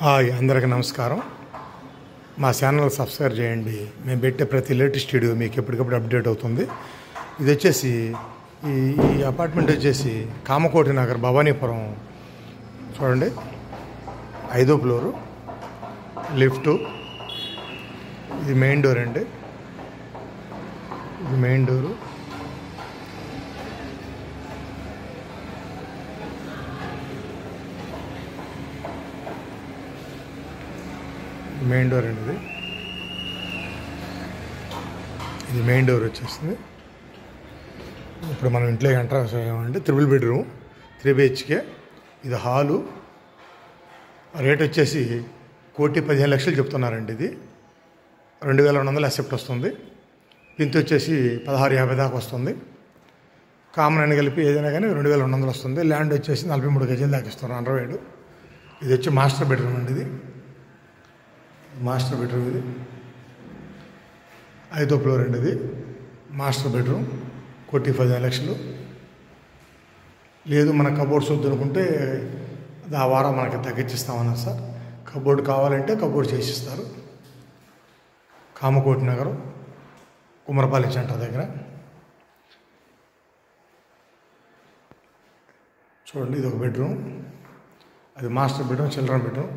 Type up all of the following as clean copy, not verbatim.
Hi అందరికీ నమస్కారం. మా ఛానల్ సబ్స్క్రైబ్ చేయండి. మేము పెట్టే ప్రతి లేటెస్ట్ వీడియో మీకు ఎప్పటికప్పుడు అప్డేట్ అవుతుంది. ఇది వచ్చేసి ఈ అపార్ట్మెంట్ వచ్చేసి కామకోటి నగర్ భవానీపురం. చూడండి, 5వ ఫ్లోరు, లిఫ్టు. ఇది మెయిన్ డోర్ అండి. ఇది మెయిన్ డోరు. మెయిన్ డోర్ అండి. ఇది మెయిన్ డోర్ వచ్చేస్తుంది. ఇప్పుడు మనం ఇంట్లో ఎంటర్ అయ్యామంటే 3 బెడ్రూమ్ 3 BHK. ఇది హాలు. రేట్ వచ్చేసి 1,15,00,000 చెప్తున్నారండి. ఇది 2,200 అసెప్ట్ వస్తుంది. పింత్ వచ్చేసి 16,50 దాకా వస్తుంది. కామన్ అని కలిపి ఏదైనా కానీ 2,200 వస్తుంది. ల్యాండ్ వచ్చేసి 43 గజాలు దాకా ఇస్తున్నారు అండర్వైడ్. ఇది వచ్చి మాస్టర్ బెడ్రూమ్ అండి. ఇది మాస్టర్ బెడ్రూమ్. ఇది 5వ ఫ్లోర్ అండి. ఇది మాస్టర్ బెడ్రూమ్. 1,15,00,000. లేదు మన కబోర్డ్స్ వద్దు అనుకుంటే ఆ వారం మనకి తగ్గించిస్తామన్నారు సార్. కబోర్డ్ కావాలంటే కబోర్డ్ చేసిస్తారు. కామకోటి నగరం, కుమరపల్లి సెంటర్ దగ్గర. చూడండి, ఇది ఒక బెడ్రూమ్. అది master bedroom, children bedroom.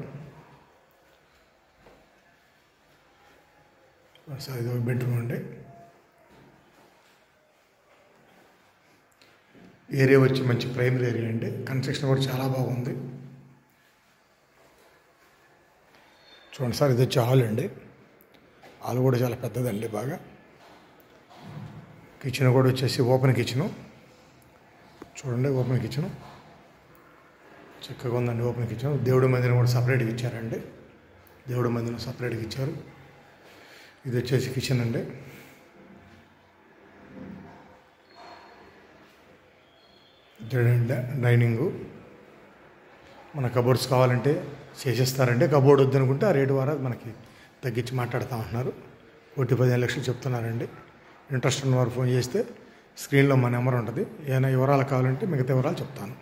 Sir ఇది ఒక బెడ్రూమ్ అండి. ఏరియా వచ్చి మంచి ప్రైమరీ ఏరియా అండి. కన్స్ట్రక్షన్ కూడా చాలా బాగుంది. చూడండి సార్, ఇది వచ్చి హాల్ అండి. హాల్ కూడా చాలా పెద్దదండి బాగా. కిచెన్ కూడా వచ్చేసి ఓపెన్ కిచెను. చూడండి, ఓపెన్ కిచెను చక్కగా ఉందండి. Open kitchen. దేవుడి మందిరం కూడా సపరేట్గా ఇచ్చారండి. దేవుడి మందిరం సపరేట్గా ఇచ్చారు. ఇది వచ్చేసి కిచెన్ అండి. డైనింగు. మన కబోర్డ్స్ కావాలంటే చేసేస్తారంటే, కబోర్డ్ వద్దనుకుంటే ఆ రేటు ద్వారా మనకి తగ్గించి మాట్లాడుతామంటున్నారు. 1,15,00,000 చెప్తున్నారండి. ఇంట్రెస్ట్ ఉన్నవారు ఫోన్ చేస్తే స్క్రీన్లో మా నెంబర్ ఉంటుంది. ఏమైనా వివరాలు కావాలంటే మిగతా వివరాలు చెప్తాను.